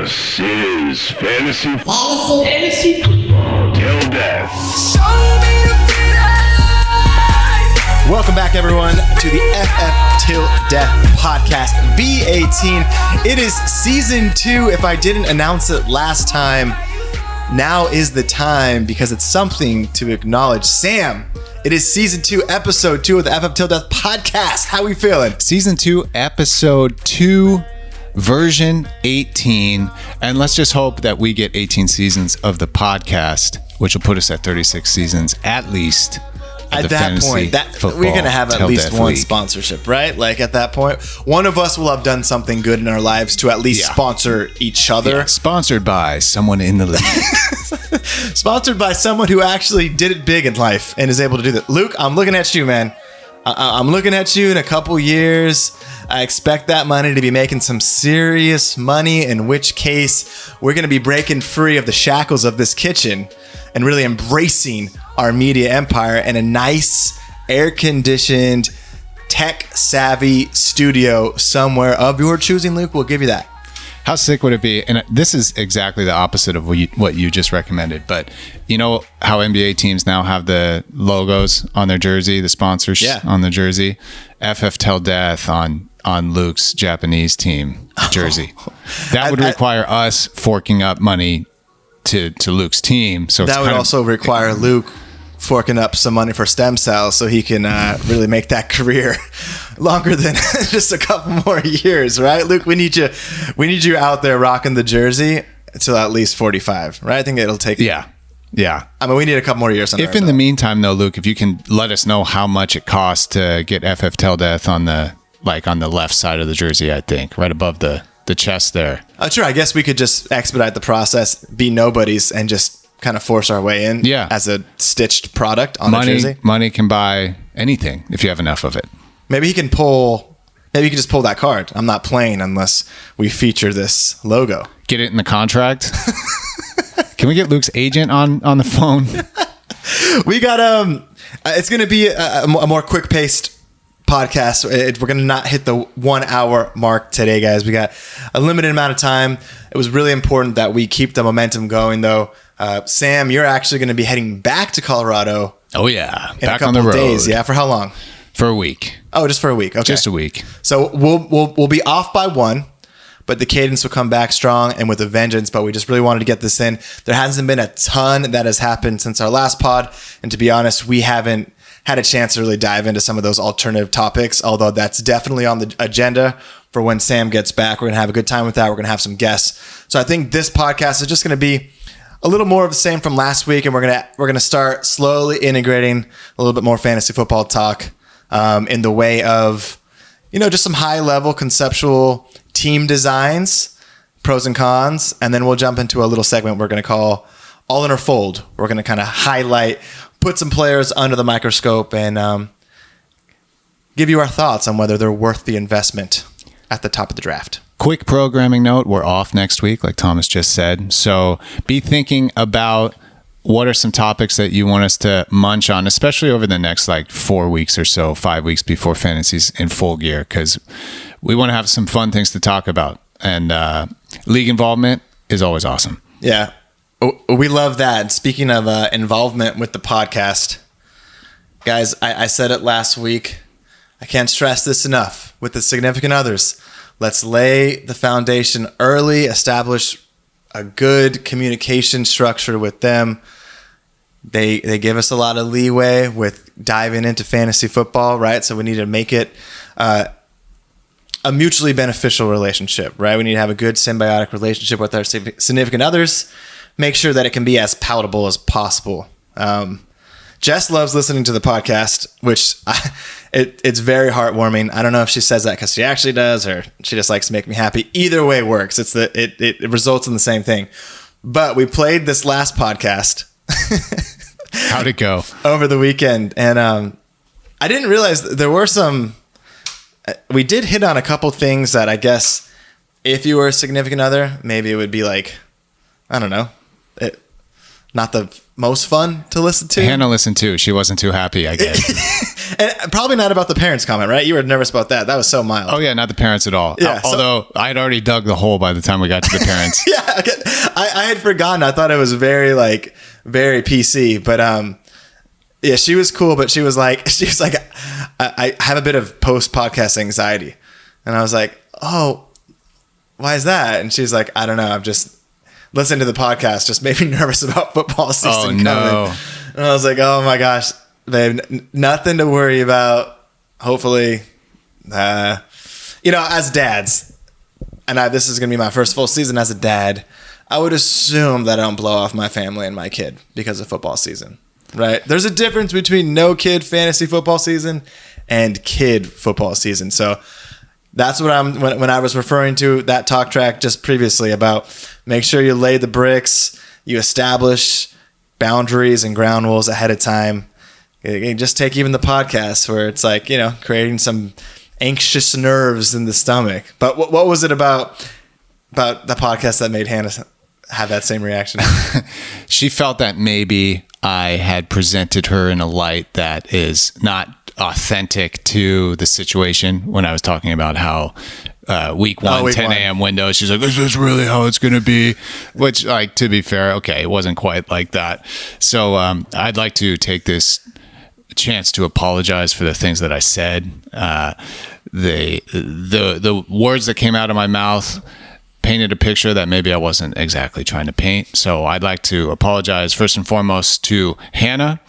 This is Fantasy Football Till Death. Welcome back, everyone, to the FFtilD podcast V18. It is season 2. If I didn't announce it last time, now is the time because it's something to acknowledge. Sam, it is season 2, episode 2 of the FFtilD podcast. How are we feeling? Season 2, episode 2, version 18. And let's just hope that we get 18 seasons of the podcast, which will put us at 36 seasons at least. At that point, we're going to have at least one sponsorship, right? Like at that point, one of us will have done something good in our lives to at least sponsor each other. Yeah, sponsored by someone in the league. Sponsored by someone who actually did it big in life and is able to do that. Luke, I'm looking at you, man. I'm looking at you in a couple years. I expect that money to be making some serious money, in which case we're going to be breaking free of the shackles of this kitchen and really embracing our media empire in a nice, air-conditioned, tech-savvy studio somewhere of your choosing, Luke. We'll give you that. How sick would it be? And this is exactly the opposite of what you just recommended. But you know how NBA teams now have the logos on their jersey, the sponsors on the jersey? FFtilD on Luke's Japanese team jersey. That would require us forking up money to Luke's team. So that would also require Luke forking up some money for stem cells so he can really make that career longer than just a couple more years, right? Luke, we need you out there rocking the jersey until at least 45, right? I think it'll take. Yeah. I mean, we need a couple more years. If in the meantime, though, Luke, if you can let us know how much it costs to get FFtilD on the left side of the jersey, I think, right above the chest there. Sure. I guess we could just expedite the process, be nobodies, and just kind of force our way in as a stitched product on the jersey. Money can buy anything if you have enough of it. Maybe you can just pull that card. I'm not playing unless we feature this logo. Get it in the contract. Can we get Luke's agent on the phone? We got it's going to be a more quick paced podcast. We're going to not hit the 1 hour mark today, guys. We got a limited amount of time. It was really important that we keep the momentum going, though. Sam, you're actually going to be heading back to Colorado. Oh yeah, back on the road. Days. Yeah, for how long? For a week. Oh, just for a week. Okay, just a week. So we'll be off by 1, but the cadence will come back strong and with a vengeance. But we just really wanted to get this in. There hasn't been a ton that has happened since our last pod, and to be honest, we haven't had a chance to really dive into some of those alternative topics. Although that's definitely on the agenda for when Sam gets back. We're gonna have a good time with that. We're gonna have some guests. So I think this podcast is just gonna be a little more of the same from last week, and we're gonna start slowly integrating a little bit more fantasy football talk in the way of, just some high level conceptual team designs, pros and cons, and then we'll jump into a little segment we're gonna call All in or Fold. We're gonna kind of highlight, put some players under the microscope, and give you our thoughts on whether they're worth the investment at the top of the draft. Quick programming note, we're off next week, like Thomas just said. So be thinking about what are some topics that you want us to munch on, especially over the next 4 weeks or so, 5 weeks before fantasy's in full gear, because we want to have some fun things to talk about. And league involvement is always awesome. Yeah, we love that. Speaking of involvement with the podcast, guys, I said it last week. I can't stress this enough with the significant others. Let's lay the foundation early, establish a good communication structure with them. They give us a lot of leeway with diving into fantasy football, right? So we need to make it a mutually beneficial relationship, right? We need to have a good symbiotic relationship with our significant others. Make sure that it can be as palatable as possible. Jess loves listening to the podcast, which it's very heartwarming. I don't know if she says that because she actually does, or she just likes to make me happy. Either way works. It results in the same thing. But we played this last podcast. How'd it go? Over the weekend, and I didn't realize there were some. We did hit on a couple things that I guess if you were a significant other, maybe it would be I don't know, not the most fun to listen to. Hannah listened too. She wasn't too happy, I guess. And probably not about the parents comment, right? You were nervous about that. That was so mild. Oh yeah, not the parents at all. Yeah, although I'd already dug the hole by the time we got to the parents. Yeah, I had forgotten. I thought it was very PC, but yeah, she was cool, but she was like, I have a bit of post-podcast anxiety. And I was like, oh, why is that? And she's like, I don't know. I'm just listening to the podcast just made me nervous about football season coming. No. And I was like, oh my gosh, babe, nothing to worry about. Hopefully, as dads, and this is going to be my first full season as a dad, I would assume that I don't blow off my family and my kid because of football season. Right. There's a difference between no kid fantasy football season and kid football season. So that's what when I was referring to that talk track just previously about make sure you lay the bricks, you establish boundaries and ground rules ahead of time. You just take even the podcast where it's like, creating some anxious nerves in the stomach. But what was it about the podcast that made Hannah have that same reaction? She felt that maybe I had presented her in a light that is not authentic to the situation when I was talking about how week 10 a.m. window, she's like, is this really how it's going to be? Which, to be fair, okay, it wasn't quite like that. So I'd like to take this chance to apologize for the things that I said. The words that came out of my mouth painted a picture that maybe I wasn't exactly trying to paint. So I'd like to apologize first and foremost to Hannah,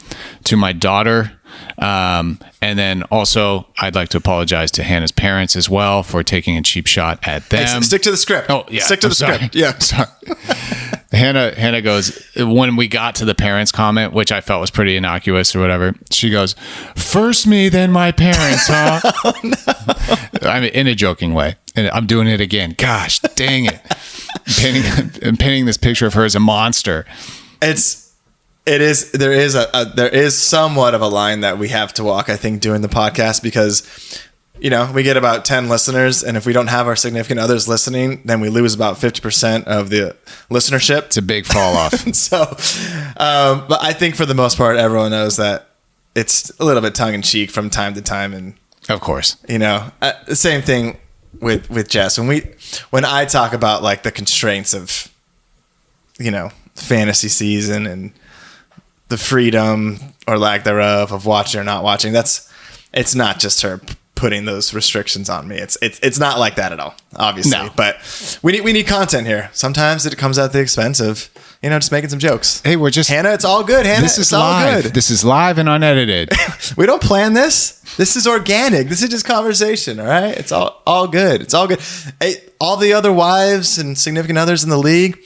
to my daughter, and then also I'd like to apologize to Hannah's parents as well for taking a cheap shot at them. Hey, stick to the script. Oh, yeah. Stick to the script. Yeah. Sorry. Hannah goes, when we got to the parents comment, which I felt was pretty innocuous or whatever, she goes, first me, then my parents, huh? Oh, no. I mean, in a joking way. And I'm doing it again. Gosh, dang it. I'm painting this picture of her as a monster. There is somewhat of a line that we have to walk, I think, doing the podcast because, we get about 10 listeners, and if we don't have our significant others listening, then we lose about 50% of the listenership. It's a big fall off. So, but I think for the most part, everyone knows that it's a little bit tongue in cheek from time to time. And of course, the same thing with Jess. When I talk about like the constraints of, fantasy season and the freedom or lack thereof of watching or not watching, it's not just her putting those restrictions on me. It's not like that at all, obviously. No. But we need content here. Sometimes it comes at the expense of, just making some jokes. Hey, we're just Hannah. It's all good, Hannah. This is it's live. All good. This is live and unedited. We don't plan this. This is organic. This is just conversation. All right. It's all good. It's all good. Hey, all the other wives and significant others in the league,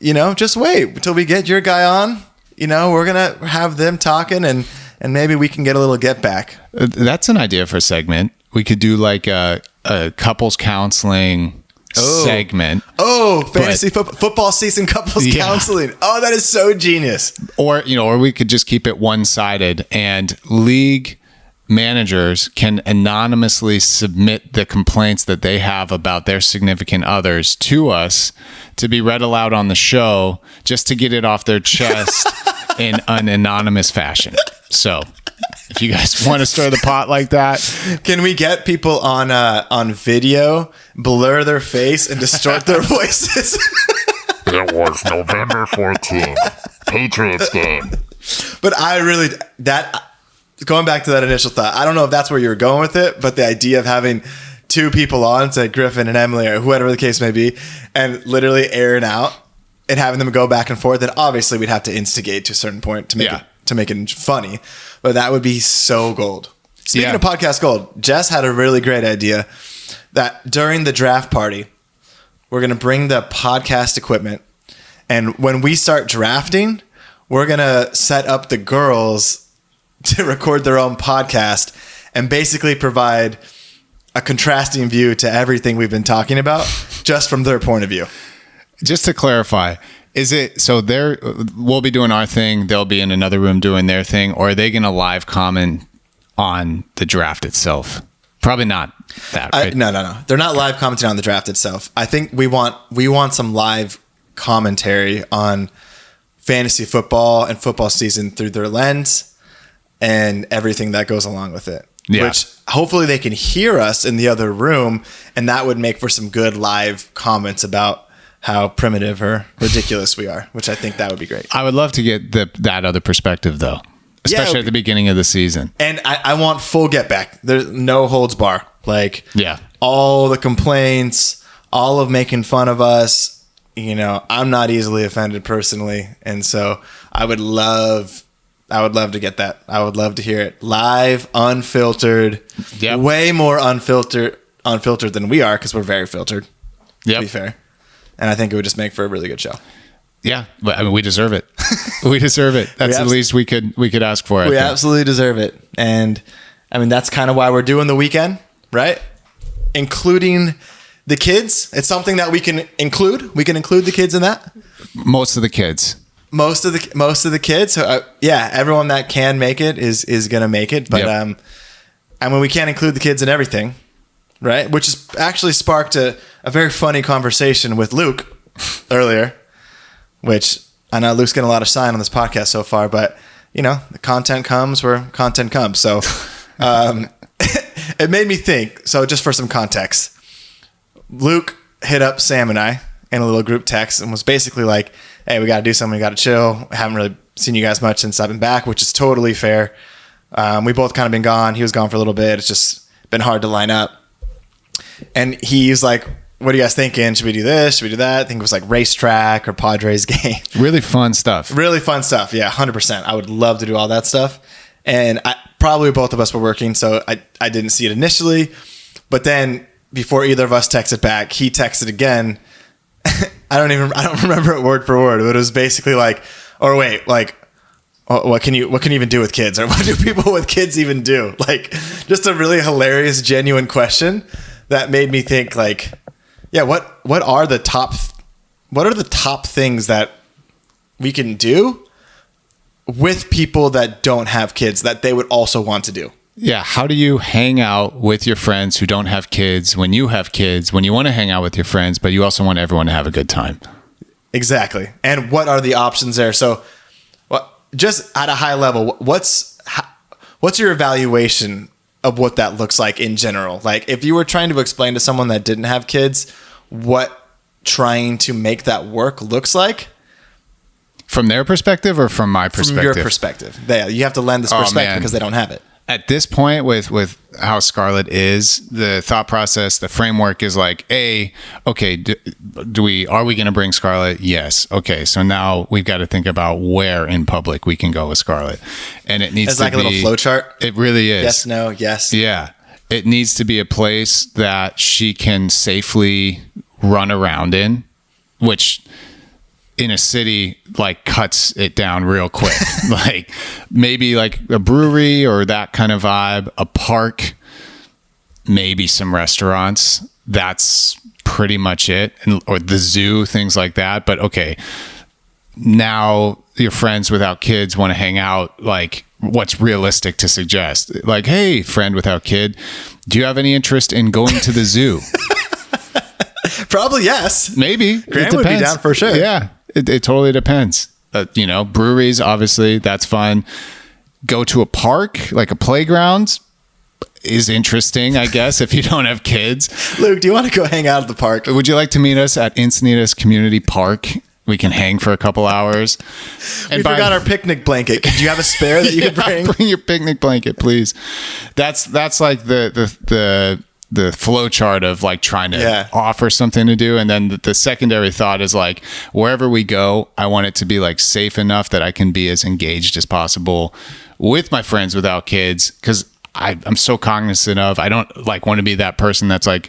just wait until we get your guy on. We're gonna have them talking and maybe we can get a little get back. That's an idea for a segment. We could do like a couples counseling segment. Oh, fantasy football season couples counseling. Oh, that is so genius. Or we could just keep it one-sided and league managers can anonymously submit the complaints that they have about their significant others to us to be read aloud on the show just to get it off their chest in an anonymous fashion. So if you guys want to stir the pot like that, can we get people on video, blur their face and distort their voices? It was November 14th, Patriots game. But going back to that initial thought, I don't know if that's where you were going with it, but the idea of having two people on, say Griffin and Emily or whoever the case may be, and literally airing out and having them go back and forth, then obviously we'd have to instigate to a certain point to make it funny. But that would be so gold. Speaking of podcast gold, Jess had a really great idea that during the draft party, we're going to bring the podcast equipment. And when we start drafting, we're going to set up the girls to record their own podcast and basically provide a contrasting view to everything we've been talking about just from their point of view. Just to clarify, is it so we'll be doing our thing, they'll be in another room doing their thing, or are they going to live comment on the draft itself? Probably not that, right? No. They're not live commenting on the draft itself. I think we want some live commentary on fantasy football and football season through their lens and everything that goes along with it. Yeah. Which hopefully they can hear us in the other room, and that would make for some good live comments about how primitive or ridiculous we are, which I think that would be great. I would love to get that other perspective, though, especially at the beginning of the season. And I want full get back. There's no holds bar. Like, yeah, all the complaints, all of making fun of us. You know, I'm not easily offended personally, and so I would love to get that. I would love to hear it live, unfiltered. Yep. Way more unfiltered than we are, because we're very filtered. Yep. To be fair. And I think it would just make for a really good show. Yeah, but I mean, we deserve it. We deserve it. That's the least we could ask for. We absolutely deserve it. And I mean, that's kind of why we're doing the weekend, right? Including the kids. It's something that we can include. We can include the kids in that. Most of the kids. Most of the kids. So, yeah, everyone that can make it is going to make it. But Yep. I mean, we can't include the kids in everything, right? Which has actually sparked a very funny conversation with Luke earlier, which I know Luke's getting a lot of shine on this podcast so far, but you know, the content comes where content comes. So it made me think. So just for some context, Luke hit up Sam and I in a little group text and was basically like, hey, we got to do something. We got to chill. I haven't really seen you guys much since I've been back, which is totally fair. We both kind of been gone. He was gone for a little bit. It's just been hard to line up. And he's like, what are you guys thinking? Should we do this? Should we do that? I think it was like racetrack or Padres game. Really fun stuff. Really fun stuff. Yeah, 100%. I would love to do all that stuff. And probably both of us were working, so I didn't see it initially. But then before either of us texted back, he texted again. I don't remember it word for word, but it was basically like, or wait, like, what can you even do with kids, or what do people with kids even do? Like, just a really hilarious, genuine question that made me think, like, yeah, what are the top things that we can do with people that don't have kids that they would also want to do? Yeah. How do you hang out with your friends who don't have kids when you have kids, when you want to hang out with your friends, but you also want everyone to have a good time? Exactly. And what are the options there? So, just at a high level, what's your evaluation of what that looks like in general? Like, if you were trying to explain to someone that didn't have kids what trying to make that work looks like, from their perspective or from my perspective? From your perspective. You have to lend this perspective because they don't have it. At this point, with how Scarlett is, the thought process, the framework is like, okay, are we going to bring Scarlett? Yes. Okay, so now we've got to think about where in public we can go with Scarlett, and it needs it's to like be a little flow chart. It really is. Yes, no, yes. Yeah, it needs to be a place that she can safely run around in, which in a city like cuts it down real quick. Like maybe like a brewery or that kind of vibe, a park, maybe some restaurants. That's pretty much it. Or the zoo, things like that. But okay, now your friends without kids want to hang out. Like, what's realistic to suggest? Like, hey, friend without kid, do you have any interest in going to the zoo? Probably yes. Maybe. Graham would be down for sure. Yeah. It totally depends. Breweries, obviously, that's fun. Go to a park, like a playground, is interesting, I guess, if you don't have kids. Luke, do you want to go hang out at the park? Would you like to meet us at Encinitas Community Park? We can hang for a couple hours. We forgot our picnic blanket. Could you have a spare that you could bring? Bring your picnic blanket, please. That's like the flow chart of like trying to offer something to do. And then the secondary thought is like, wherever we go, I want it to be like safe enough that I can be as engaged as possible with my friends without kids. Cause I'm so cognizant of, I don't like want to be that person that's like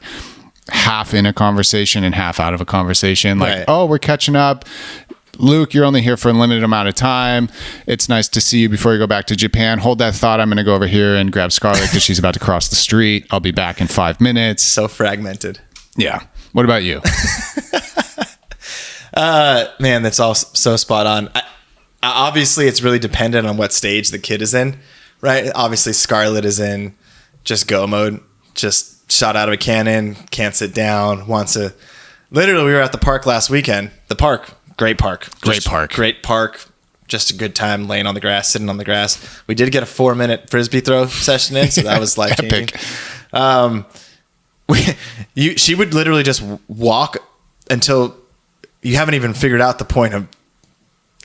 half in a conversation and half out of a conversation. Like, right. Oh, we're catching up. Luke, you're only here for a limited amount of time. It's nice to see you before you go back to Japan. Hold that thought. I'm going to go over here and grab Scarlett because she's about to cross the street. I'll be back in 5 minutes. So fragmented. Yeah. What about you? Man, that's all so spot on. Obviously, it's really dependent on what stage the kid is in, right? Obviously, Scarlett is in just go mode, just shot out of a cannon, can't sit down, wants to... Literally, we were at the park last weekend. The park, Great park. Great park. Just a good time laying on the grass, sitting on the grass. We did get a 4-minute frisbee throw session in, so that was life changing. She would literally just walk until you haven't even figured out the point of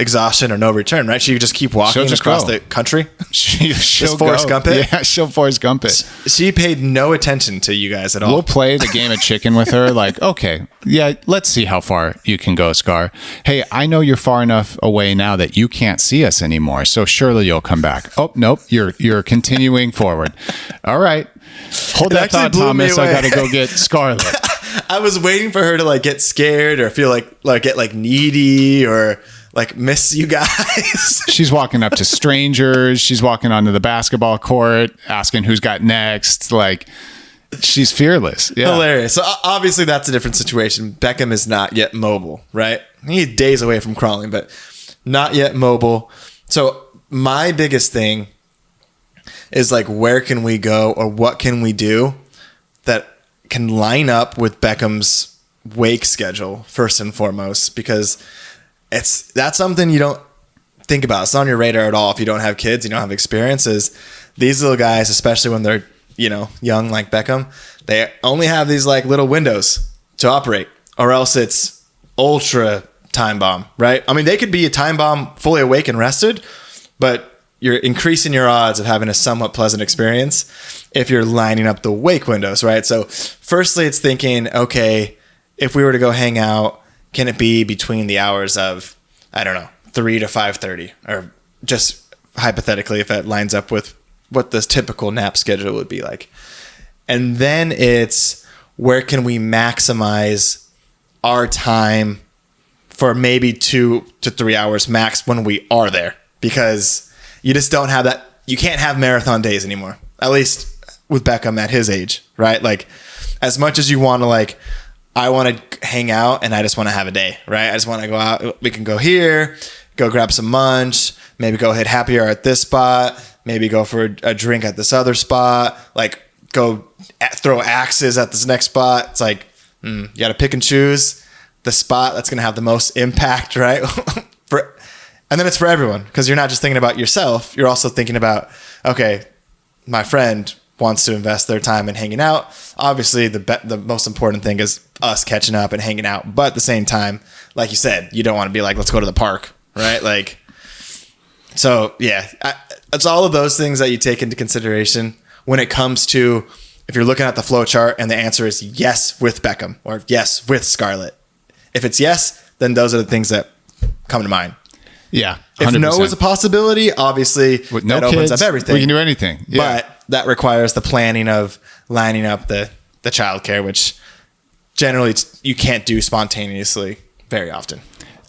exhaustion or no return, right? She would just keep walking across the country. She'll Forrest Gump it. Yeah, she'll Forrest Gump it. She paid no attention to you guys at all. We'll play the game of chicken with her. Like, okay, yeah, let's see how far you can go, Scar. Hey, I know you're far enough away now that you can't see us anymore, so surely you'll come back. Oh, nope, you're continuing forward. All right. Hold that thought, Thomas. I got to go get Scarlet. I was waiting for her to like get scared or feel like get like needy or like miss you guys. She's walking up to strangers. She's walking onto the basketball court, asking who's got next. Like, she's fearless. Yeah. Hilarious. So obviously that's a different situation. Beckham is not yet mobile, right? He's days away from crawling, but not yet mobile. So my biggest thing is like, where can we go or what can we do that can line up with Beckham's wake schedule first and foremost, because that's something you don't think about. It's not on your radar at all if you don't have kids, you don't have experiences. These little guys, especially when they're, young like Beckham, they only have these like little windows to operate, or else it's ultra time bomb, right? I mean, they could be a time bomb fully awake and rested, but you're increasing your odds of having a somewhat pleasant experience if you're lining up the wake windows, right? So firstly, it's thinking, okay, if we were to go hang out, can it be between the hours of, 3 to 5:30, or just hypothetically, if that lines up with what the typical nap schedule would be like. And then it's, where can we maximize our time for maybe 2 to 3 hours max when we are there, because you just don't have that. You can't have marathon days anymore, at least with Beckham at his age, right? Like, as much as you want to, like, I want to hang out and I just want to have a day, right? I just want to go out. We can go here, go grab some lunch, maybe go hit happy hour at this spot, maybe go for a drink at this other spot, like go throw axes at this next spot. It's like, you got to pick and choose the spot that's going to have the most impact, right? And then it's for everyone, because you're not just thinking about yourself. You're also thinking about, okay, my friend wants to invest their time in hanging out. Obviously, the most important thing is us catching up and hanging out. But at the same time, like you said, you don't want to be like, let's go to the park, right? Like, so yeah, it's all of those things that you take into consideration when it comes to, if you're looking at the flow chart and the answer is yes with Beckham or yes with Scarlett. If it's yes, then those are the things that come to mind. Yeah. 100%. If no is a possibility, obviously with no that opens up everything. We can do anything. Yeah. But that requires the planning of lining up the childcare, which generally you can't do spontaneously very often.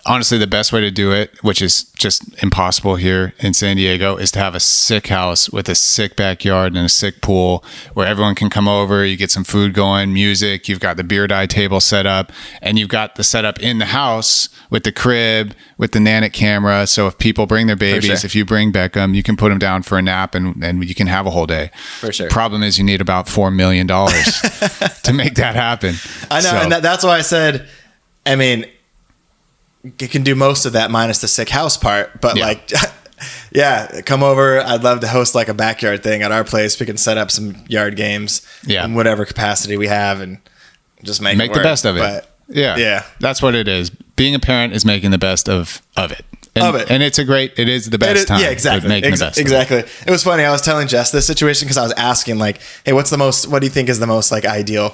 Honestly, the best way to do it, which is just impossible here in San Diego, is to have a sick house with a sick backyard and a sick pool where everyone can come over. You get some food going, music. You've got the beer dye table set up, and you've got the setup in the house with the crib, with the Nanit camera. So if people bring their babies, if you bring Beckham, you can put them down for a nap and you can have a whole day. For sure. Problem is, you need about $4 million to make that happen. I know, and that's why I said, I mean, you can do most of that minus the sick house part, but like, yeah, come over. I'd love to host like a backyard thing at our place. We can set up some yard games in whatever capacity we have and just make it work. The best of it. But, yeah, that's what it is. Being a parent is making the best of it. And it is the best time. Yeah, exactly. Making the best. Exactly. It was funny. I was telling Jess this situation because I was asking like, hey, what do you think is the most like ideal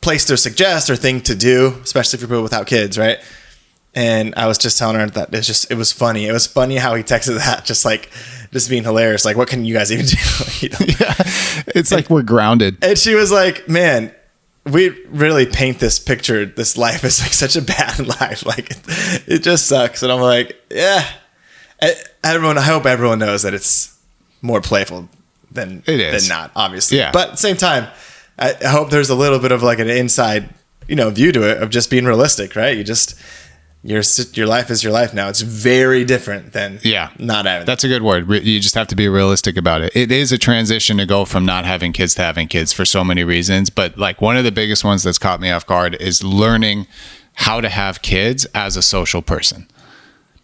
place to suggest or thing to do, especially for people without kids, right? And I was just telling her that it was funny. It was funny how he texted that, just being hilarious. Like, what can you guys even do? Yeah, it's like we're grounded. And she was like, man, we really paint this picture. This life is like such a bad life. Like, it just sucks. And I'm like, yeah. I hope everyone knows that it's more playful than not, obviously. Yeah. But at the same time, I hope there's a little bit of like an inside, view to it of just being realistic, right? Your life is your life now. It's very different than not having. That's a good word. You just have to be realistic about it. It is a transition to go from not having kids to having kids for so many reasons. But like one of the biggest ones that's caught me off guard is learning how to have kids as a social person,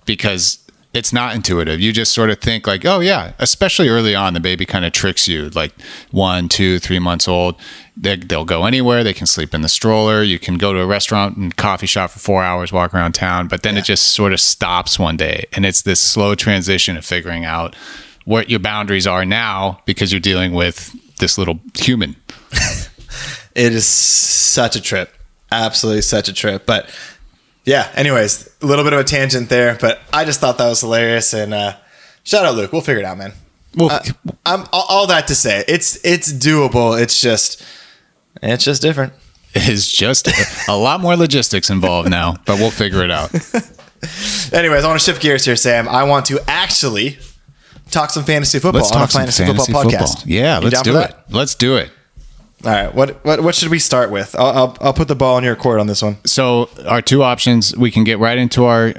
because it's not intuitive. You just sort of think like, oh yeah, especially early on, the baby kind of tricks you, like 1, 2, 3 months old. They'll go anywhere. They can sleep in the stroller. You can go to a restaurant and coffee shop for 4 hours, walk around town, but then it just sort of stops one day. And it's this slow transition of figuring out what your boundaries are now, because you're dealing with this little human. It is such a trip. Absolutely such a trip. But yeah, anyways, a little bit of a tangent there, but I just thought that was hilarious. And shout out, Luke. We'll figure it out, man. Well, I'm all that to say, it's doable. It's just different. It's just a lot more logistics involved now, but we'll figure it out. Anyways, I want to shift gears here, Sam. I want to actually talk some fantasy football on a fantasy football podcast. Yeah, let's do it. Let's do it. All right, what should we start with? I'll put the ball in your court on this one. So our two options, we can get right into our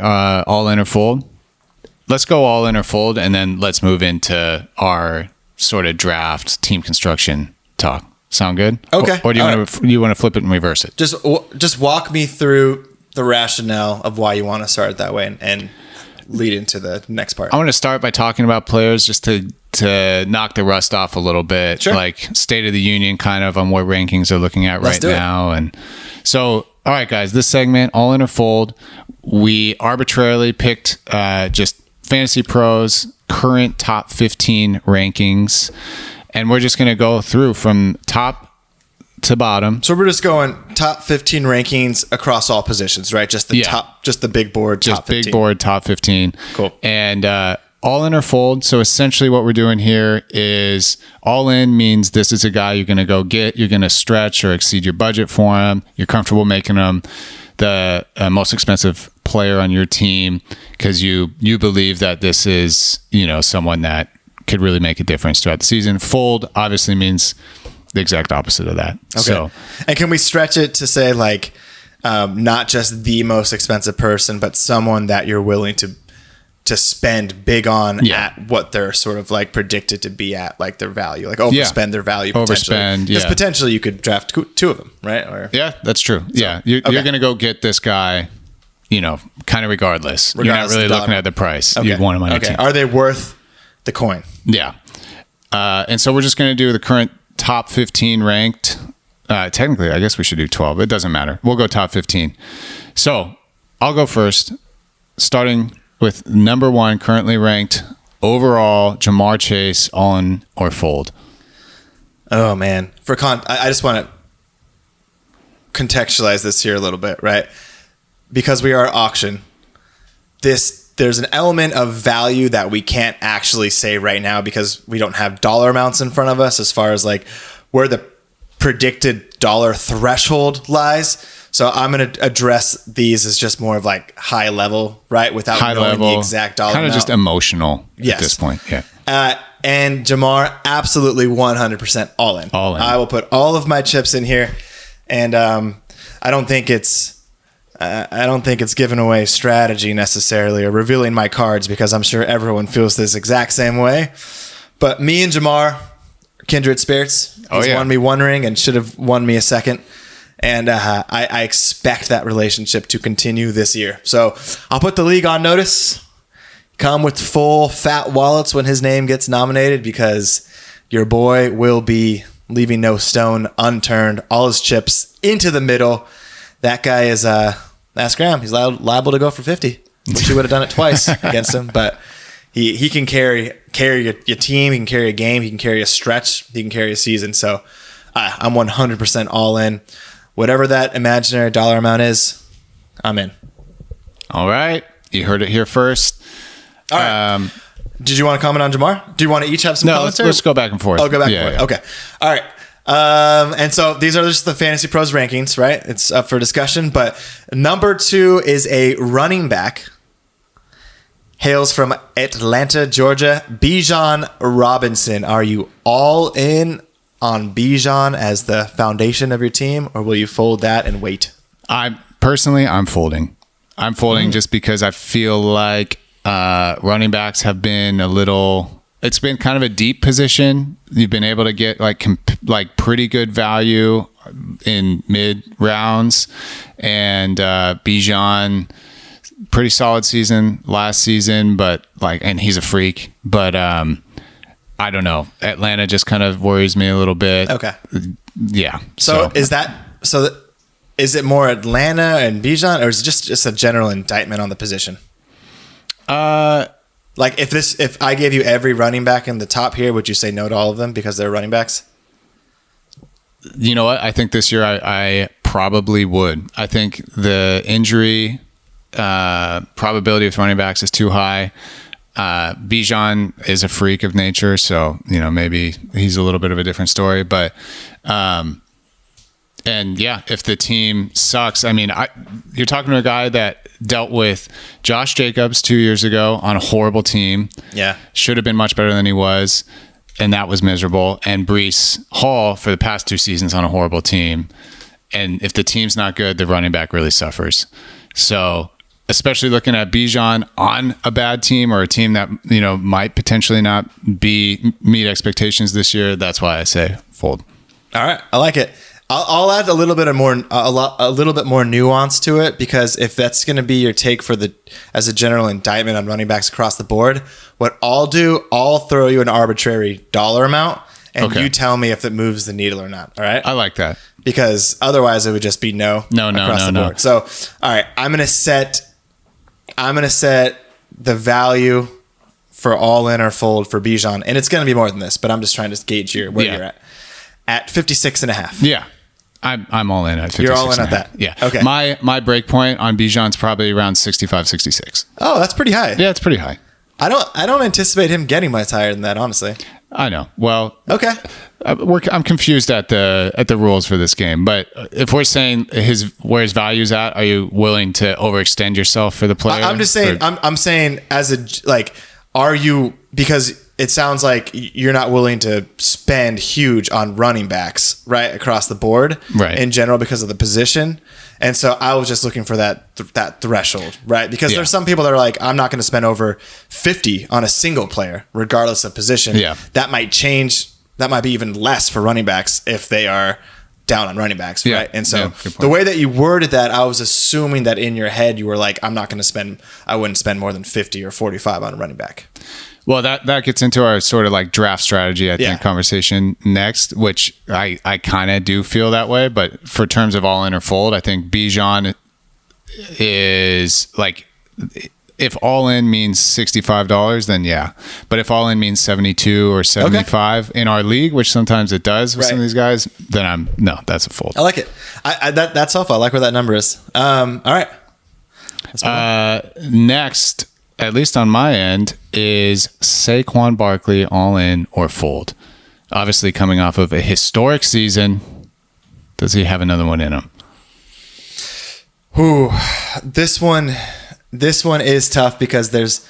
all in or fold. Let's go all in or fold, and then let's move into our sort of draft team construction talk. Sound good? Okay. Or do you want to flip it and reverse it? Just walk me through the rationale of why you want to start it that way and lead into the next part. I want to start by talking about players just to knock the rust off a little bit, sure. Like state of the union kind of on what rankings are looking at right now. And so, all right, guys, this segment, all in or fold, we arbitrarily picked just Fantasy Pros current top 15 rankings, and we're just going to go through from top to bottom. So we're just going top 15 rankings across all positions, right? Just the top, just the big board, just top 15. Big board, top 15. Cool. And all in or fold. So essentially what we're doing here is all in means this is a guy you're going to go get. You're going to stretch or exceed your budget for him. You're comfortable making him the most expensive player on your team because you believe that this is, someone that could really make a difference throughout the season. Fold obviously means the exact opposite of that. Okay. So, and can we stretch it to say like not just the most expensive person, but someone that you're willing to spend big on at what they're sort of like predicted to be at, like their value, like overspend their value potentially. Because potentially you could draft two of them, right? Or that's true. So, you're going to go get this guy, kind of regardless. You're not really looking at the price. Okay. You want him on your team. Are they worth the coin? Yeah. And so we're just going to do the current top 15 ranked. Technically, I guess we should do 12. It doesn't matter. We'll go top 15. So I'll go first, starting with number 1 currently ranked overall, Jamar Chase, on or fold. Oh man, I just want to contextualize this here a little bit, right? Because we are at auction, there's an element of value that we can't actually say right now because we don't have dollar amounts in front of us as far as like where the predicted dollar threshold lies. So I'm going to address these as just more of like high level, right? Without knowing the exact dollar amount. Kind of just emotional at this point. Yeah. And Jamar, absolutely 100% all in. All in. I will put all of my chips in here. And I don't think it's giving away strategy necessarily or revealing my cards because I'm sure everyone feels this exact same way. But me and Jamar are kindred spirits. He's won me one ring and should have won me a second. And I expect that relationship to continue this year. So I'll put the league on notice. Come with full fat wallets when his name gets nominated because your boy will be leaving no stone unturned. All his chips into the middle. That guy is, ask Graham, he's liable to go for 50. Wish you would have done it twice against him. But he can carry your team. He can carry a game. He can carry a stretch. He can carry a season. So I'm 100% all in. Whatever that imaginary dollar amount is, I'm in. All right. You heard it here first. All right. Did you want to comment on Jamar? Do you want to each have some comments? No, let's go back and forth. Oh, go back and forth. Yeah. Okay. All right. And so these are just the Fantasy Pros rankings, right? It's up for discussion. But number 2 is a running back. Hails from Atlanta, Georgia. Bijan Robinson. Are you all in on Bijan as the foundation of your team, or will you fold that and wait? I'm folding. I'm folding just because I feel like running backs have been it's been kind of a deep position. You've been able to get like pretty good value in mid rounds, and Bijan, pretty solid season last season, but and he's a freak. But I don't know. Atlanta just kind of worries me a little bit. Okay. Yeah. So is it more Atlanta and Bijan, or is it just a general indictment on the position? If I gave you every running back in the top here, would you say no to all of them because they're running backs? You know what? I think this year I probably would. I think the injury probability of running backs is too high. Bijan is a freak of nature, so maybe he's a little bit of a different story. But and yeah, if the team sucks, you're talking to a guy that dealt with Josh Jacobs 2 years ago on a horrible team. Yeah, should have been much better than he was, and that was miserable. And Breece Hall for the past 2 seasons on a horrible team. And if the team's not good, the running back really suffers. So, especially looking at Bijan on a bad team or a team that might potentially not meet expectations this year, that's why I say fold. All right, I like it. I'll add a little bit more nuance to it, because if that's going to be your take as a general indictment on running backs across the board, what I'll throw you an arbitrary dollar amount, and you tell me if it moves the needle or not. All right, I like that, because otherwise it would just be no across the board. So, all right, I'm gonna set the value for all in or fold for Bijan, and it's gonna be more than this, but I'm just trying to gauge where you're at 56.5. Yeah. I'm all in at 56. You're all in at that? Yeah. Okay. My break point on Bijan's probably around 65, 66. Oh, that's pretty high. Yeah, it's pretty high. I don't anticipate him getting much higher than that, honestly. I know. Well, okay. I'm confused at the rules for this game, but if we're saying where his value's at, are you willing to overextend yourself for the player? I'm just saying. I'm saying are you, because it sounds like you're not willing to spend huge on running backs, right, across the board, right, in general, because of the position. And so I was just looking for that threshold, right? Because there's some people that are like, I'm not going to spend over 50 on a single player, regardless of position. Yeah. That might change. That might be even less for running backs if they are down on running backs, right? And so the way that you worded that, I was assuming that in your head you were like, I wouldn't spend more than 50 or 45 on a running back. Well, that gets into our sort of like draft strategy, I think, conversation next, which I kind of do feel that way. But for terms of all in or fold, I think Bijan is like, if all in means $65, then yeah. But if all in means 72 or 75 in our league, which sometimes it does with some of these guys, then that's a fold. I like it. That's helpful. I like where that number is. All right. Next, at least on my end, is Saquon Barkley all in or fold. Obviously coming off of a historic season. Does he have another one in him? Ooh, this one is tough, because there's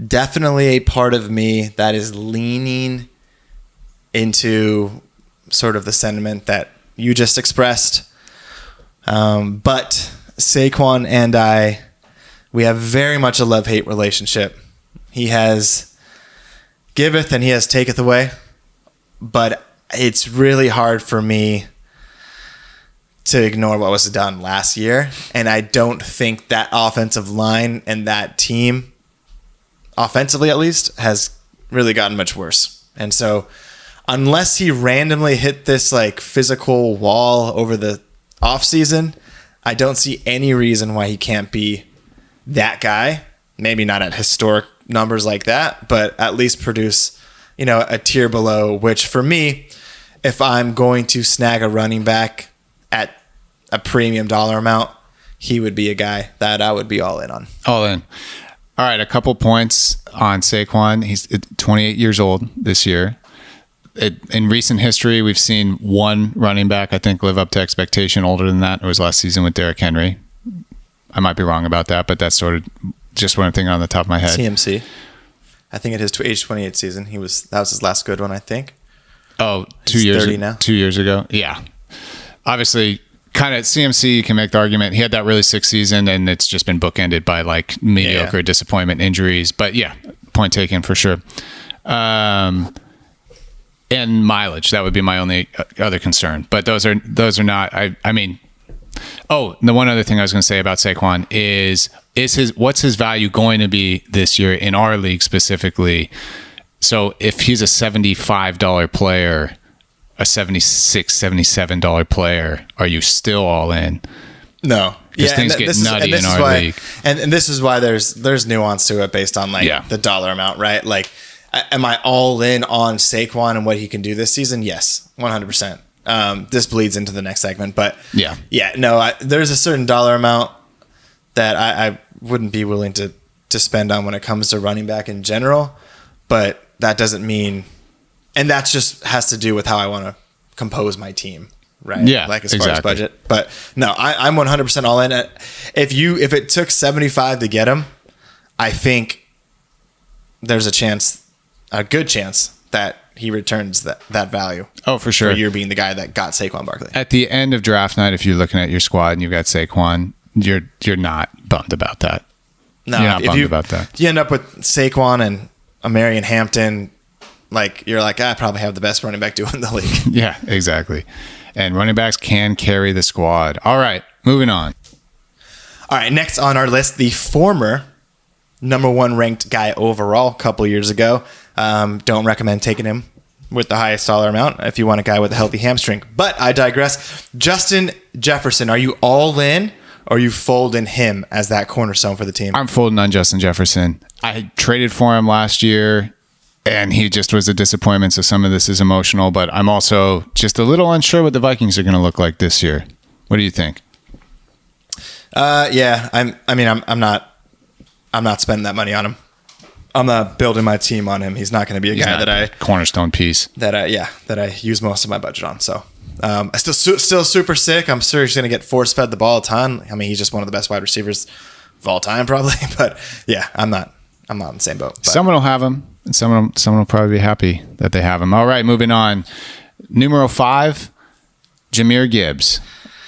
definitely a part of me that is leaning into sort of the sentiment that you just expressed. But Saquon and I, we have very much a love-hate relationship. He has giveth and he has taketh away, but it's really hard for me to ignore what was done last year. And I don't think that offensive line and that team, offensively at least, has really gotten much worse. And so unless he randomly hit this like physical wall over the offseason, I don't see any reason why he can't be that guy. Maybe not at historic numbers like that, but at least produce, a tier below, which for me, if I'm going to snag a running back at a premium dollar amount, he would be a guy that I would be all in on. All in. All right, a couple points on Saquon. He's 28 years old this year. In recent history, we've seen one running back, I think, live up to expectation older than that. It was last season with Derrick Henry. I might be wrong about that, but that's sort of just one thing on the top of my head. CMC. I think at his age 28 season, that was his last good one, I think. Oh, He's 30 now. 2 years ago. Yeah. Obviously, kind of CMC, you can make the argument. He had that really sick season, and it's just been bookended by like mediocre disappointment, injuries. But yeah, point taken for sure. And mileage, that would be my only other concern. But those are not. I mean, oh, the one other thing I was going to say about Saquon is what's his value going to be this year in our league specifically? So if he's a $75 player, a $76, $77 player, are you still all in? No. Because things get nutty in our league. And this is why there's nuance to it based on the dollar amount, right? Like, am I all in on Saquon and what he can do this season? Yes, 100%. This bleeds into the next segment, but there's a certain dollar amount that I wouldn't be willing to spend on when it comes to running back in general, but that doesn't mean, and that just has to do with how I want to compose my team, right? Yeah, like as far as budget. But no, I'm 100% all in. If it took 75 to get him, I think there's a good chance that he returns that value. Oh, for sure. For you being the guy that got Saquon Barkley. At the end of draft night, if you're looking at your squad and you've got Saquon, you're not bummed about that. No, you're not bummed about that. You end up with Saquon and a Marion Hampton, like you're like, I probably have the best running back duo in the league. Yeah, exactly. And running backs can carry the squad. All right, moving on. All right, next on our list, the former number 1 ranked guy overall a couple years ago. Don't recommend taking him with the highest dollar amount if you want a guy with a healthy hamstring. But I digress. Justin Jefferson, are you all in or are you folding him as that cornerstone for the team? I'm folding on Justin Jefferson. I traded for him last year, and he just was a disappointment, so some of this is emotional, but I'm also just a little unsure what the Vikings are going to look like this year. What do you think? Yeah, I'm not spending that money on him. I'm not building my team on him. He's not going to be a guy that I cornerstone piece that I use most of my budget on. So I still super sick. I'm sure he's going to get force fed the ball a ton. I mean, he's just one of the best wide receivers of all time, probably. But yeah, I'm not in the same boat. But. Someone will have him, and someone will probably be happy that they have him. All right, moving on. Numero 5, Jahmyr Gibbs.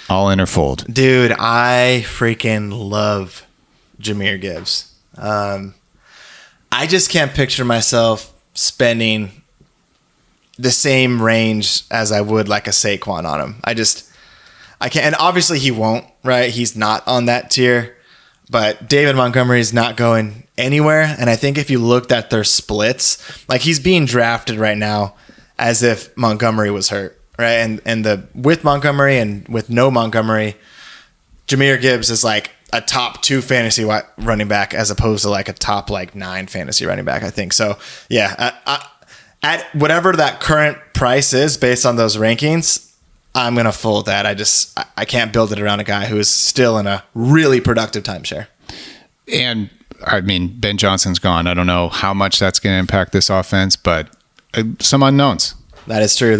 All in or fold? Dude, I freaking love Jahmyr Gibbs. I just can't picture myself spending the same range as I would like a Saquon on him. I can't. And obviously he won't, right? He's not on that tier. But David Montgomery is not going anywhere. And I think if you looked at their splits, like he's being drafted right now as if Montgomery was hurt, right? And with Montgomery and with no Montgomery, Jahmyr Gibbs is like a top 2 fantasy running back as opposed to like a top 9 fantasy running back, I think. So yeah, at whatever that current price is based on those rankings, I'm going to fold that. I can't build it around a guy who is still in a really productive timeshare. And I mean, Ben Johnson's gone. I don't know how much that's going to impact this offense, but some unknowns. That is true.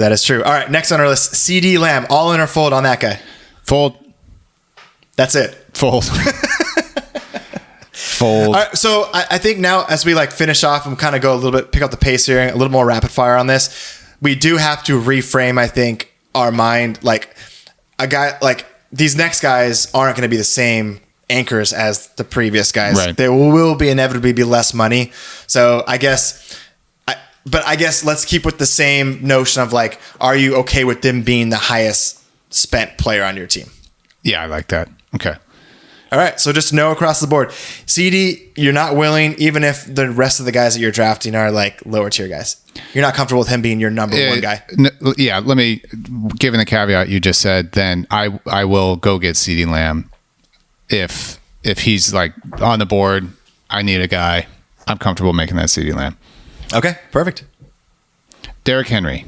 All right, next on our list, CeeDee Lamb. All in or fold on that guy? Fold. That's it. Fold. Fold. All right, so I think now as we finish off and kind of go a little bit, pick up the pace here, a little more rapid fire on this, we do have to reframe, I think, our mind. Like a guy, these next guys aren't going to be the same anchors as the previous guys. Right. There will inevitably be less money. So I guess let's keep with the same notion of are you okay with them being the highest spent player on your team? Yeah, I like that. Okay. All right, so just no across the board. CD, you're not willing, even if the rest of the guys that you're drafting are lower tier guys. You're not comfortable with him being your number 1 guy. Yeah, let me, given the caveat you just said, then I will go get CeeDee Lamb. If he's on the board, I need a guy. I'm comfortable making that CeeDee Lamb. Okay, perfect. Derrick Henry.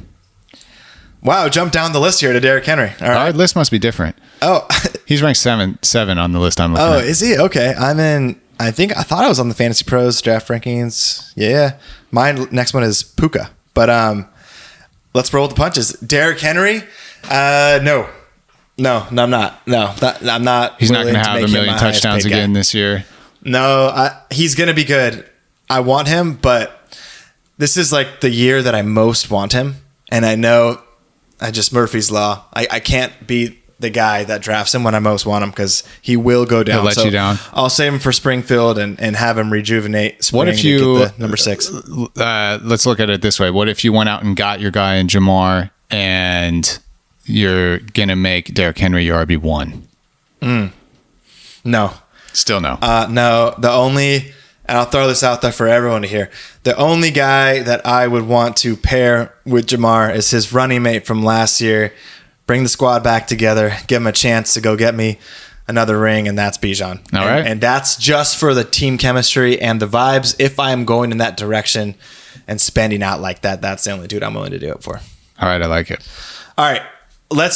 Wow, jump down the list here to Derrick Henry. All right. Our list must be different. Oh, he's ranked seven on the list I'm looking at. Oh, is he? Okay. I thought I was on the Fantasy Pros draft rankings. Yeah. Mine next one is Puka. But let's roll with the punches. Derrick Henry? No, I'm not. No, I'm not. He's not going to have a million touchdowns again this year. No, he's going to be good. I want him, but this is the year that I most want him. And I know Murphy's Law. I can't be the guy that drafts him when I most want him because he will go down. He'll let you down. I'll save him for Springfield and have him rejuvenate. What if you get the number 6? Let's look at it this way. What if you went out and got your guy in Jamar and you're gonna make Derrick Henry your RB1? No. Still no. No. The only, and I'll throw this out there for everyone to hear, the only guy that I would want to pair with Jamar is his running mate from last year. Bring the squad back together, give him a chance to go get me another ring, and that's Bijan. All right. And that's just for the team chemistry and the vibes. If I am going in that direction and spending out like that, that's the only dude I'm willing to do it for. All right, I like it. All right. We're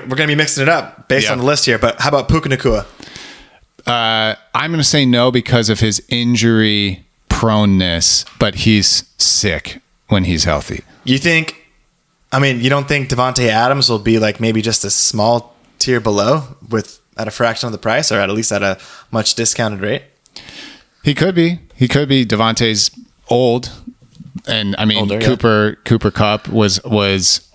going to be mixing it up based on the list here, but how about Puka Nacua? I'm going to say no because of his injury proneness, but he's sick when he's healthy. You don't think Devontae Adams will be like maybe just a small tier below at a fraction of the price or at least at a much discounted rate? He could be. Devontae's old. And I mean, Older, Cooper Kupp was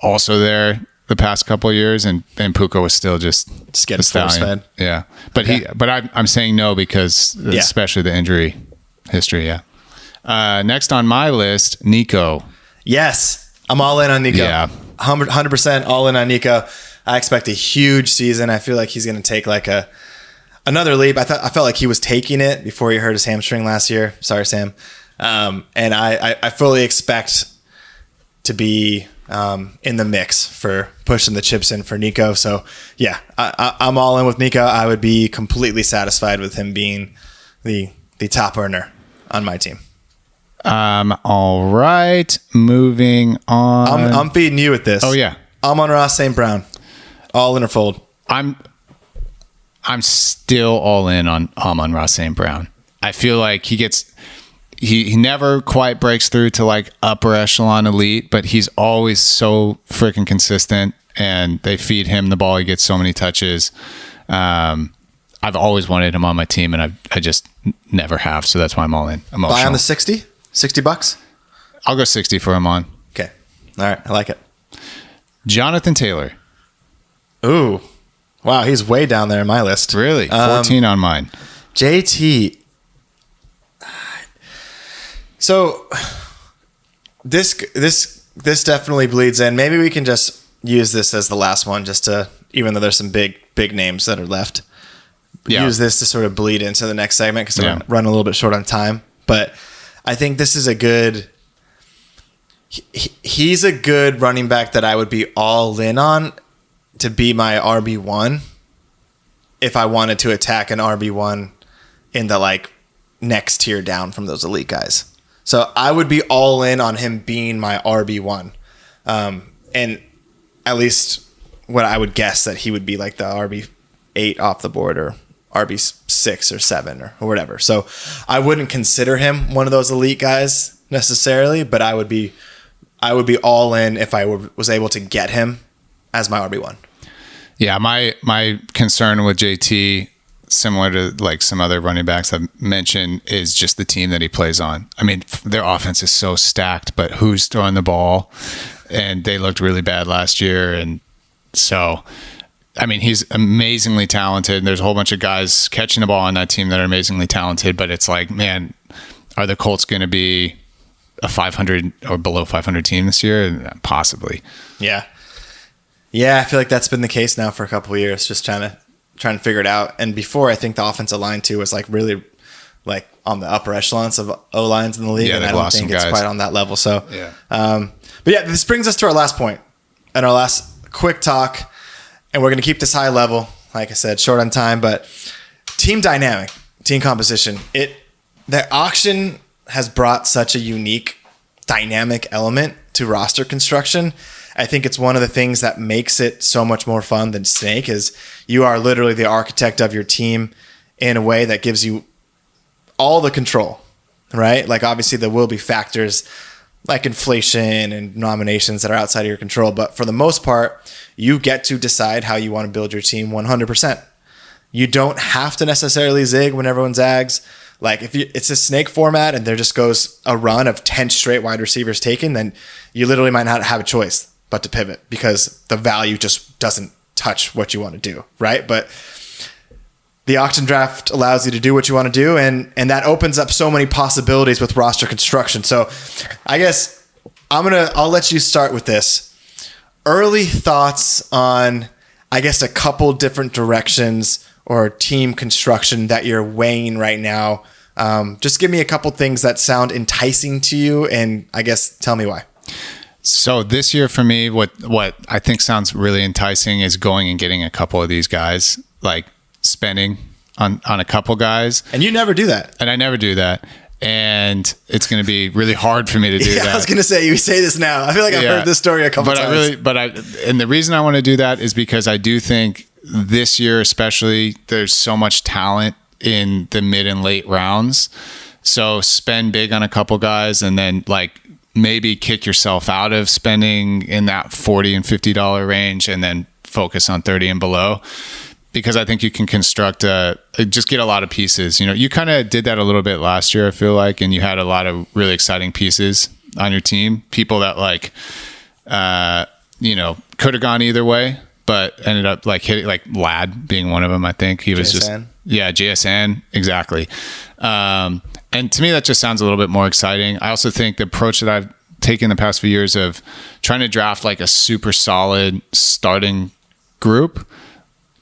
also there the past couple of years, and Puka was still just getting force fed. Yeah, but I'm saying no because especially the injury history. Yeah. Next on my list, Nico. Yes, I'm all in on Nico. Yeah, 100% all in on Nico. I expect a huge season. I feel like he's going to take like another leap. I felt like he was taking it before he hurt his hamstring last year. Sorry, Sam. And I fully expect to be in the mix for pushing the chips in for Nico. So yeah, I'm all in with Nico. I would be completely satisfied with him being the top earner on my team. All right, moving on. I'm feeding you with this. Oh yeah, Amon-Ra St. Brown, all in or fold. I'm still all in on Amon-Ra St. Brown. I feel like he never quite breaks through to like upper echelon elite, but he's always so freaking consistent, and they feed him the ball. He gets so many touches. I've always wanted him on my team, and I just never have. So that's why I'm all in. Emotional. Buy on the $60? I'll go 60 for him on. Okay. All right. I like it. Jonathan Taylor. Ooh. Wow. He's way down there in my list. Really? 14 on mine. JT. So this definitely bleeds in. Maybe we can just use this as the last one, just to, even though there's some big names that are left, use this to sort of bleed into the next segment because I'm running a little bit short on time. But I think this is a good. He's a good running back that I would be all in on to be my RB1 if I wanted to attack an RB1 in the like next tier down from those elite guys. So I would be all in on him being my RB1. And at least what I would guess that he would be like the RB8 off the board or RB6 or 7 or whatever. So I wouldn't consider him one of those elite guys necessarily, but I would be all in if I was able to get him as my RB1. Yeah, my concern with JT, similar to like some other running backs I've mentioned, is just the team that he plays on. I mean, their offense is so stacked, but who's throwing the ball? And they looked really bad last year. And so, I mean, he's amazingly talented. There's a whole bunch of guys catching the ball on that team that are amazingly talented, but it's like, man, are the Colts going to be a 500 or below 500 team this year? Possibly. Yeah. Yeah, I feel like that's been the case now for a couple of years, just trying to figure it out. And before, I think the offensive line too was like really like on the upper echelons of O lines in the league, and I don't think it's quite on that level. So, but yeah, this brings us to our last point and our last quick talk, and we're going to keep this high level. Like I said, short on time, but team dynamic, team composition. The auction has brought such a unique dynamic element to roster construction. I think it's one of the things that makes it so much more fun than Snake is you are literally the architect of your team in a way that gives you all the control, right? Like obviously there will be factors like inflation and nominations that are outside of your control, but for the most part, you get to decide how you want to build your team 100%. You don't have to necessarily zig when everyone zags. Like if it's a Snake format and there just goes a run of 10 straight wide receivers taken, then you literally might not have a choice but to pivot because the value just doesn't touch what you want to do, right? But the auction draft allows you to do what you want to do, and that opens up so many possibilities with roster construction. So I guess I'll let you start with this. Early thoughts on, I guess, a couple different directions or team construction that you're weighing right now. Just give me a couple things that sound enticing to you, and I guess tell me why. So this year for me, what I think sounds really enticing is going and getting a couple of these guys, like spending on a couple guys. And you never do that. And I never do that. And it's going to be really hard for me to do that. I was going to say, you say this now. I feel like I've heard this story a couple times. And the reason I want to do that is because I do think this year, especially, there's so much talent in the mid and late rounds. So spend big on a couple guys and then like maybe kick yourself out of spending in that $40 and $50 range and then focus on 30 and below. Because I think you can construct just get a lot of pieces. You know, you kind of did that a little bit last year, I feel like, and you had a lot of really exciting pieces on your team. People that like, could have gone either way, but ended up like hitting, like Lad being one of them. I think he was JSN. JSN, exactly. And to me, that just sounds a little bit more exciting. I also think the approach that I've taken the past few years of trying to draft like a super solid starting group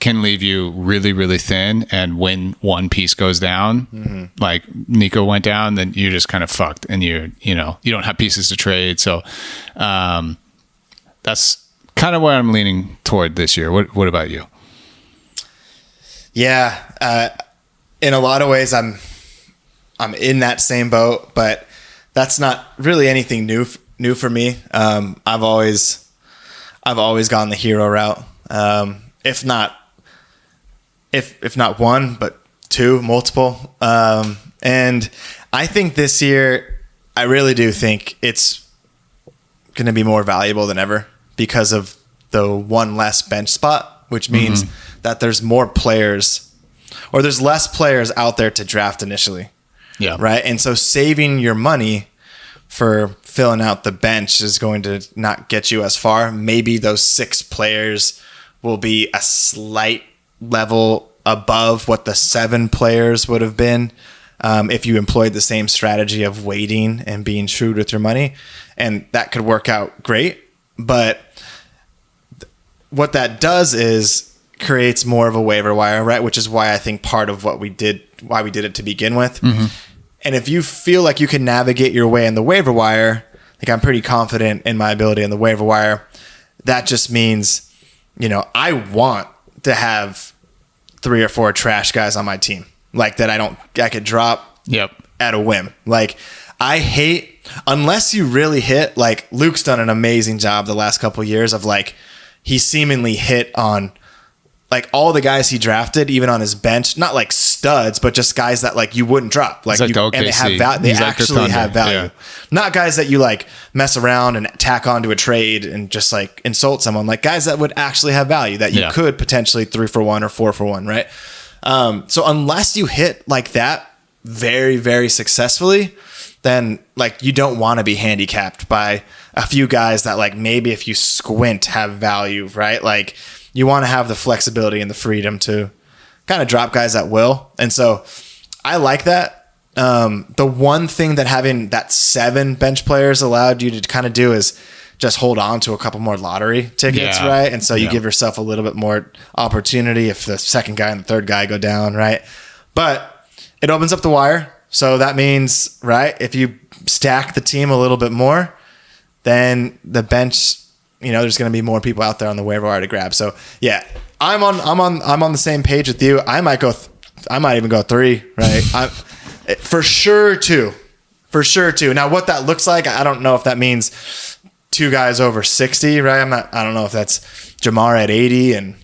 can leave you really, really thin. And when one piece goes down, like Nico went down, then you're just kind of fucked and you don't have pieces to trade. So that's kind of where I'm leaning toward this year. What about you? Yeah. In a lot of ways, I'm in that same boat, but that's not really anything new for me. I've always gone the hero route. If not one, but two, multiple. And I think this year, I really do think it's going to be more valuable than ever because of the one less bench spot, which means that there's more players or there's less players out there to draft initially. Yeah. Right. And so saving your money for filling out the bench is going to not get you as far. Maybe those 6 players will be a slight level above what the 7 players would have been if you employed the same strategy of waiting and being shrewd with your money. And that could work out great. But what that does is creates more of a waiver wire, right? Which is why I think part of why we did it to begin with. And if you feel like you can navigate your way in the waiver wire, like I'm pretty confident in my ability in the waiver wire, that just means, I want to have 3 or 4 trash guys on my team, like that I could drop at a whim. Like I hate, unless you really hit, like Luke's done an amazing job the last couple of years of like, he seemingly hit on like all the guys he drafted, even on his bench, not like studs, but just guys that like you wouldn't drop. Like, and they have value. They actually have value. Yeah. Not guys that you like mess around and tack onto a trade and just like insult someone. Like guys that would actually have value that you could potentially 3 for 1 or 4 for 1, right? So unless you hit like that very, very successfully, then like you don't want to be handicapped by a few guys that like maybe if you squint have value, right? Like you want to have the flexibility and the freedom to kind of drop guys at will. And so I like that. The one thing that having that 7 bench players allowed you to kind of do is just hold on to a couple more lottery tickets, right? And so you give yourself a little bit more opportunity if the second guy and the third guy go down, right? But it opens up the wire. So that means, right, if you stack the team a little bit more, then the bench, there's going to be more people out there on the waiver wire to grab. So yeah, I'm on the same page with you. I might even go 3, right? For sure 2. Now what that looks like, I don't know if that means 2 guys over 60, right? I don't know if that's Jamar at 80 and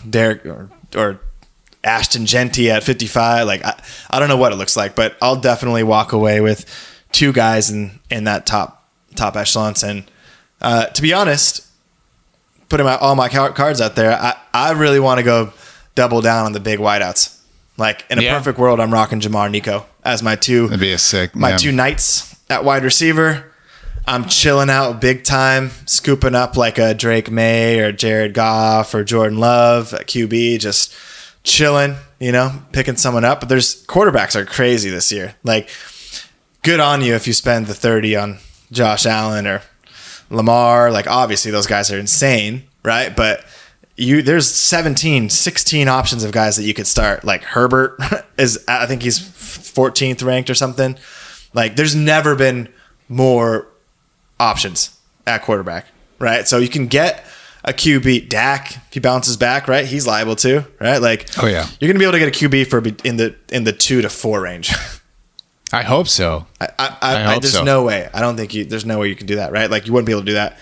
Derek or Ashton Genty at 55. Like I don't know what it looks like, but I'll definitely walk away with 2 guys in that top echelons. And to be honest, putting all my cards out there, I really want to go double down on the big wideouts. Like in a perfect world, I'm rocking Jamar Nico as my 2. That'd be a sick. My 2 knights at wide receiver. I'm chilling out big time, scooping up like a Drake May or Jared Goff or Jordan Love at QB, just chilling, picking someone up. But quarterbacks are crazy this year. Like, good on you if you spend the 30 on Josh Allen or Lamar. Like, obviously those guys are insane, right? But there's 16 options of guys that you could start. Like Herbert I think he's 14th ranked or something. Like, there's never been more options at quarterback, right? So you can get a QB. Dak, if he bounces back, right, he's liable too, right? Like, oh yeah, you're gonna be able to get a QB for in the 2 to 4 range. I hope so. There's no way. I don't think there's no way you can do that, right? Like, you wouldn't be able to do that.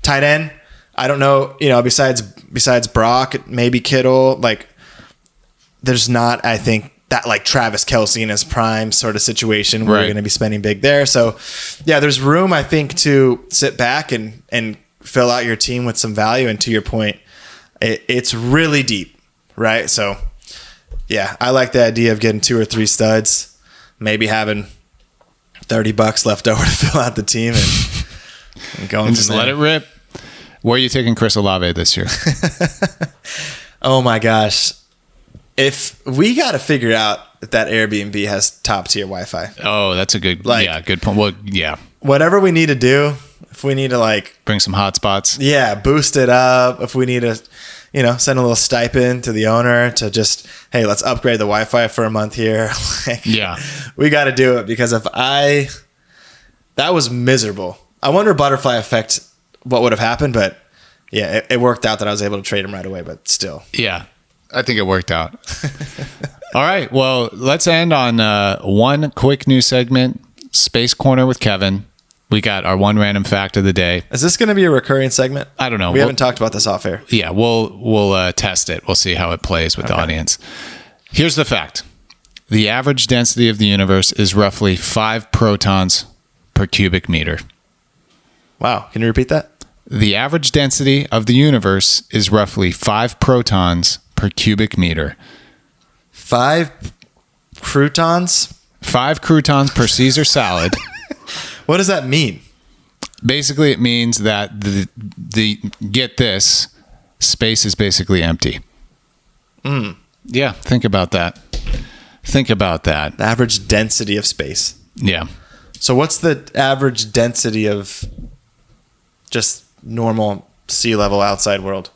Tight end, I don't know. Besides Brock, maybe Kittle. Like, there's not. I think that like Travis Kelce in his prime sort of situation where you're going to be spending big there. So, yeah, there's room, I think, to sit back and fill out your team with some value. And to your point, it's really deep, right? So, yeah, I like the idea of getting 2 or 3 studs, maybe having $30 left over to fill out the team and going and just let it rip. Where are you taking Chris Olave this year? Oh my gosh. If we got to figure out if that Airbnb has top tier Wi-Fi. Oh, that's a good point. Well, yeah. Whatever we need to do, if we need to like bring some hotspots. Yeah. Boost it up. If we need to, send a little stipend to the owner to just, hey, let's upgrade the Wi-Fi for a month here. We got to do it because that was miserable. I wonder butterfly effect, what would have happened, but yeah, it worked out that I was able to trade him right away, but still. Yeah. I think it worked out. All right. Well, let's end on one quick news segment, Space Corner with Kevin. We got our one random fact of the day. Is this going to be a recurring segment? I don't know. We haven't talked about this off air. Yeah, we'll test it. We'll see how it plays with the audience. Here's the fact. The average density of the universe is roughly 5 protons per cubic meter. Wow. Can you repeat that? The average density of the universe is roughly 5 protons per cubic meter. 5 croutons? 5 croutons per Caesar salad. What does that mean? Basically, it means that the get this, space is basically empty. Yeah, think about that. The average density of space. Yeah. So what's the average density of just normal sea level outside world?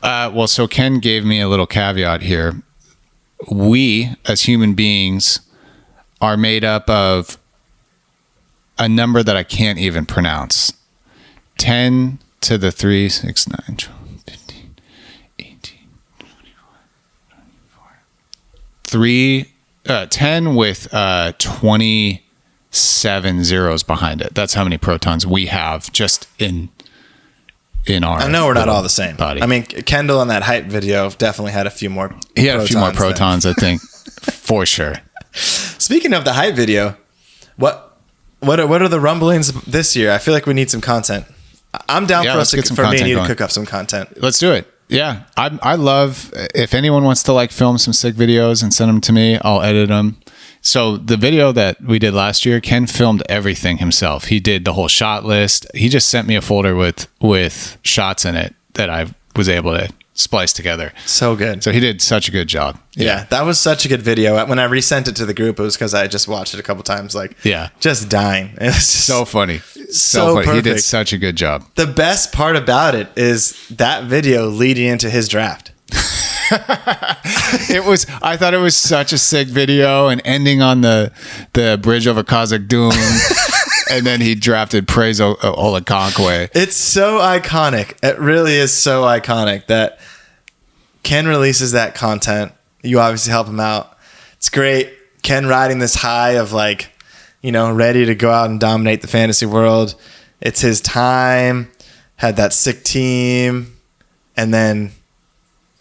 Well, so Ken gave me a little caveat here. We, as human beings, are made up of a number that I can't even pronounce. 10 to the 3, 6, 9, 12, 15, 18, 24, 10 with 27 zeros behind it. That's how many protons we have just in our. I know we're not all the same. Body. I mean, Kendall in that hype video definitely had a few more. He had a few more protons, I think, for sure. Speaking of the hype video, what are the rumblings this year? I feel like we need some content. I'm down for me and you to cook up some content. Let's do it. Yeah, I love if anyone wants to like film some sick videos and send them to me, I'll edit them. So the video that we did last year, Ken filmed everything himself. He did the whole shot list. He just sent me a folder with shots in it that I was able to splice together. So good. So he did such a good job. Yeah, that was such a good video. When I resent it to the group, it was because I just watched it a couple times, just dying. It was just so funny. So funny. Perfect. He did such a good job. The best part about it is that video leading into his draft. I thought it was such a sick video and ending on the bridge over Kazakh Dune. And then he drafted Praise Olakonkwe. It's so iconic. It really is so iconic that Ken releases that content. You obviously help him out. It's great. Ken riding this high of ready to go out and dominate the fantasy world. It's his time. Had that sick team. And then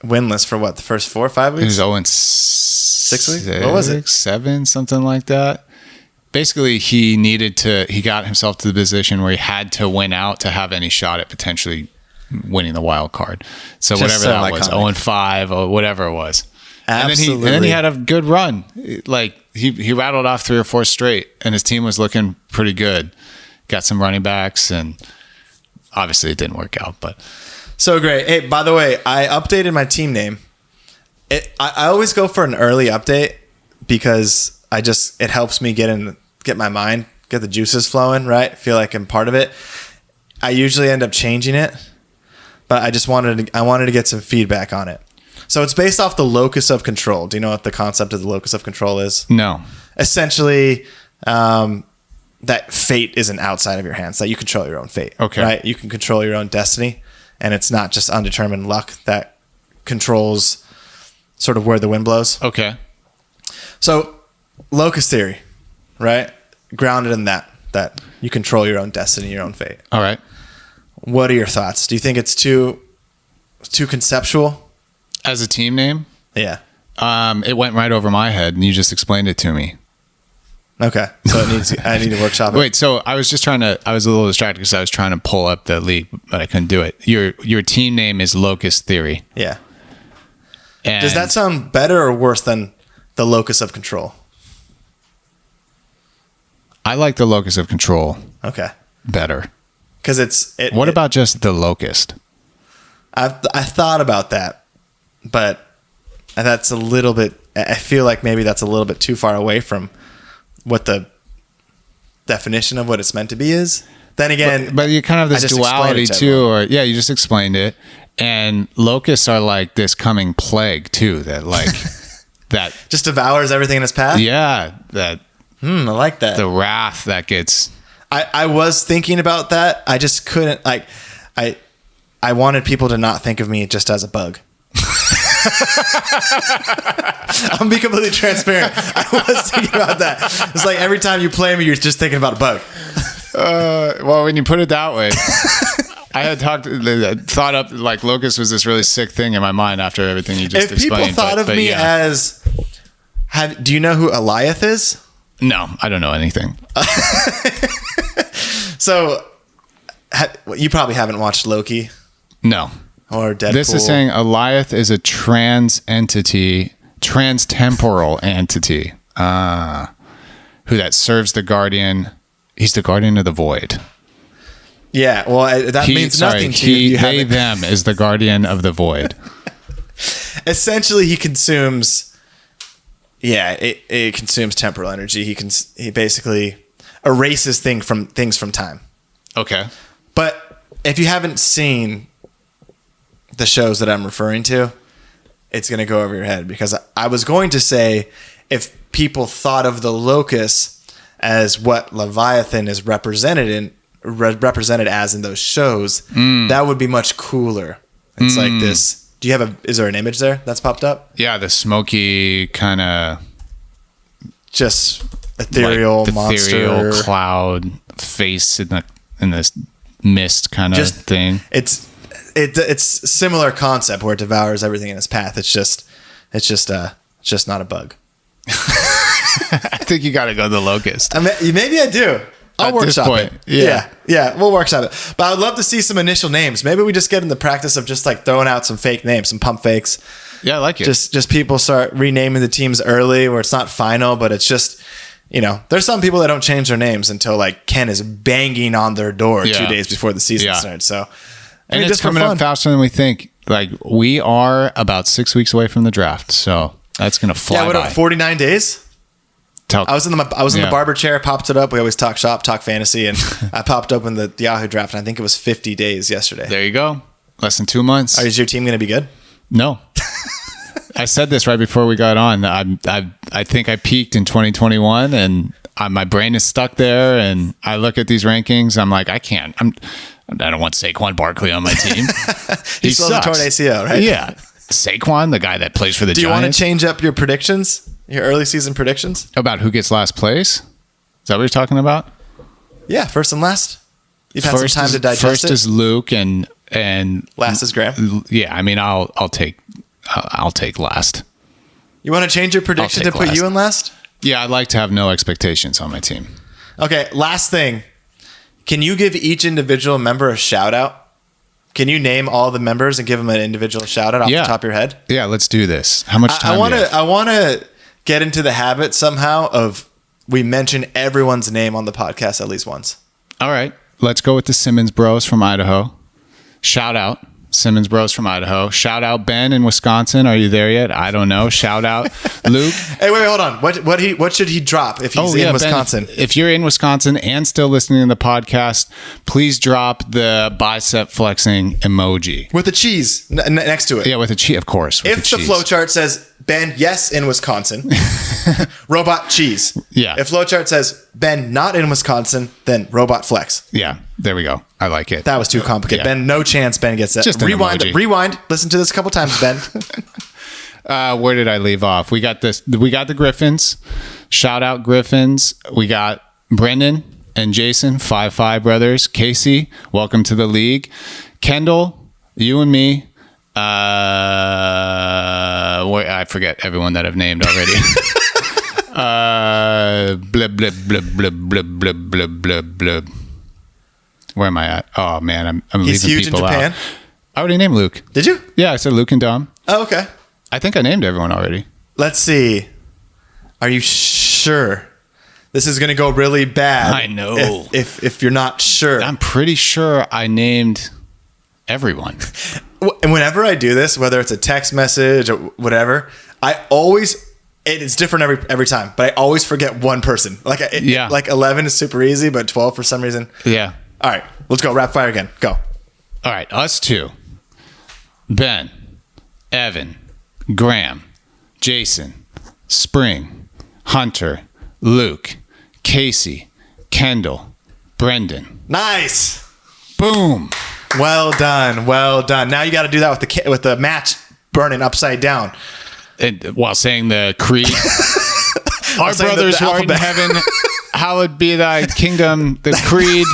winless for the first 4 or 5 weeks? He was 6 weeks? What was it? 7, something like that. Basically, he got himself to the position where he had to win out to have any shot at potentially winning the wild card. So whatever that was, 0-5 or whatever it was. Absolutely. And then he had a good run. Like he rattled off 3 or 4 straight and his team was looking pretty good. got some running backs, and obviously it didn't work out. But so great. Hey, by the way, I updated my team name. I always go for an early update because it helps me get my mind, get the juices flowing, right? Feel like I'm part of it. I usually end up changing it, but I wanted to get some feedback on it. So it's based off the locus of control. Do you know what the concept of the locus of control is? No. Essentially, that fate isn't outside of your hands, that you control your own fate. Okay. Right? You can control your own destiny, and it's not just undetermined luck that controls sort of where the wind blows. Okay. So, locus theory, right? Grounded in that you control your own destiny, your own fate. All right. What are your thoughts? Do you think it's too conceptual? As a team name? Yeah. It went right over my head, and you just explained it to me. Okay. So I need to workshop it. Wait, so I was a little distracted because I was trying to pull up the league, but I couldn't do it. Your team name is Locus Theory. Yeah. And does that sound better or worse than the locus of control? I like the locus of control. Okay. Better. Because what about just the locust? I thought about that, but that's a little bit. I feel like maybe that's a little bit too far away from what the definition of what it's meant to be is. Then again, but you kind of have this duality too, or you just explained it. And locusts are like this coming plague too, that that just devours everything in its path. Yeah, that. I like that. The wrath that gets. I was thinking about that. I just couldn't I wanted people to not think of me just as a bug. I'm being completely transparent. I was thinking about that. It's like every time you play me, you're just thinking about a bug. Well, when you put it that way, I had thought up like locust was this really sick thing in my mind after everything you just explained. If people thought of me as, do you know who Eliath is? No, I don't know anything. So, you probably haven't watched Loki. No. Or Deadpool. This is saying Eliath is a trans-temporal entity, who that serves the Guardian. He's the Guardian of the Void. Yeah, well, that means nothing to you. They, them is the Guardian of the Void. Essentially, he consumes. Yeah, it consumes temporal energy. He basically erases things from time. Okay. But if you haven't seen the shows that I'm referring to, it's going to go over your head, because I was going to say if people thought of the locus as what Leviathan is represented as in those shows, that would be much cooler. It's like this. Is there an image there that's popped up? Yeah, the smoky kind of just ethereal monster, cloud face in this mist kind of thing. It's similar concept where it devours everything in its path. It's just not a bug. I think you got to go the locust. Maybe I do. I'll workshop it. Yeah, we'll workshop it. But I would love to see some initial names. Maybe we just get in the practice of just like throwing out some fake names, some pump fakes. Yeah, I like it. Just people start renaming the teams early, where it's not final, but it's just, there's some people that don't change their names until like Ken is banging on their door 2 days before the season starts. So, and it's coming up faster than we think. Like, we are about 6 weeks away from the draft, so that's gonna fly by. 49 days. I was in the barber chair, popped it up. We always talk shop, talk fantasy, and I popped open the Yahoo draft, and I think it was 50 days yesterday. There you go. Less than 2 months. Is your team going to be good? No. I said this right before we got on. I think I peaked in 2021, and my brain is stuck there. And I look at these rankings. I'm like, I don't want Saquon Barkley on my team. He still has a torn ACL, right? Yeah. Saquon, the guy that plays for the Giants. Do you want to change up your predictions? Your early season predictions? About who gets last place? Is that what you're talking about? Yeah, first and last. You've had some time to digest it. First is Luke and last is Graham. Yeah, I mean, I'll take last. You want to change your prediction to put you in last? Yeah, I'd like to have no expectations on my team. Okay, last thing. Can you give each individual member a shout out? Can you name all the members and give them an individual shout out off the top of your head? Yeah, let's do this. How much time do you have? I want to get into the habit somehow of we mention everyone's name on the podcast at least once. All right. Let's go with the Simmons Bros from Idaho. Shout out. Simmons Bros from Idaho. Shout out Ben in Wisconsin. Are you there yet? I don't know. Shout out Luke. Hey, wait, hold on. What should he drop if he's in Wisconsin? Ben, if you're in Wisconsin and still listening to the podcast, please drop the bicep flexing emoji with the cheese next to it. Yeah, with the cheese, of course. If the flowchart says Ben, yes, in Wisconsin, robot cheese. Yeah. If flowchart says Ben, not in Wisconsin, then robot flex. Yeah, there we go. I like it. That was too complicated. Yeah. Ben, no chance Ben gets that. Just rewind. Listen to this a couple times, Ben. Where did I leave off? We got the Griffins. Shout out Griffins. We got Brendan and Jason, 5'5" brothers. Casey, welcome to the league. Kendall, you and me. I forget everyone that I've named already. Blub blub blub blub blub blub blub blub blub. Where am I at? Oh man, I'm He's leaving huge people in Japan. out. I already named Luke. Did you? Yeah, I said Luke and Dom. Oh, okay. I think I named everyone already. Let's see. Are you sure? This is going to go really bad. I know. If you're not sure. I'm pretty sure I named everyone. And whenever I do this, whether it's a text message or whatever, I always... It's different every time, but I always forget one person. Like 11 is super easy, but 12 for some reason. Yeah. All right, let's go. Rapid fire again. Go. All right, us two. Ben, Evan, Graham, Jason, Spring, Hunter, Luke, Casey, Kendall, Brendan. Nice. Boom. Well done. Well done. Now you got to do that with the match burning upside down. While saying the creed. Our brothers who are in heaven, hallowed be thy kingdom, the creed.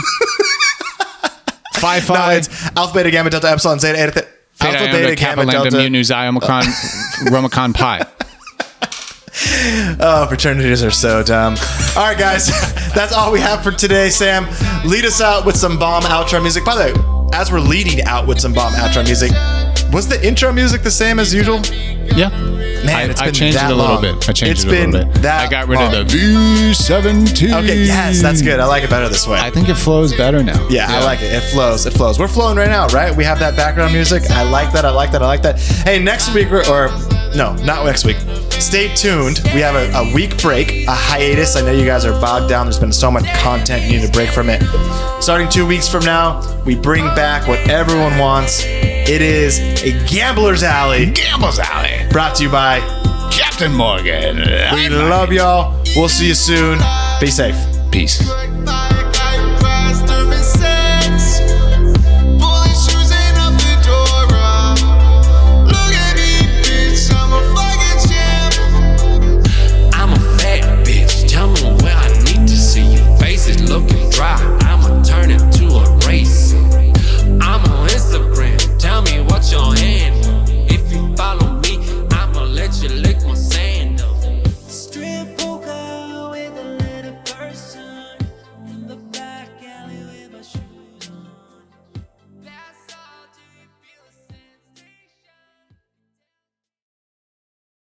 5'5". No, it's Alpha, Beta, Gamma, Delta, Epsilon, Zeta, Eta, Alpha, Beta, Gamma, Delta, Mu, Xi, Omicron, Romicon, Pi. Oh, fraternities are so dumb. All right, guys, that's all we have for today. Sam, lead us out with some bomb outro music. By the way, as we're leading out with some bomb outro music, was the intro music the same as usual? Yeah. Man, I changed it a little bit. I got rid of the V17. Okay, yes, that's good. I like it better this way. I think it flows better now. Yeah, I like it. It flows. We're flowing right now, right? We have that background music. I like that. Hey, next week, no, not next week. Stay tuned. We have a week break, a hiatus. I know you guys are bogged down. There's been so much content. You need a break from it. Starting 2 weeks from now, we bring back what everyone wants. It is a Gambler's Alley. Gambler's Alley. Brought to you by Captain Morgan. We love y'all. We'll see you soon. Be safe. Peace.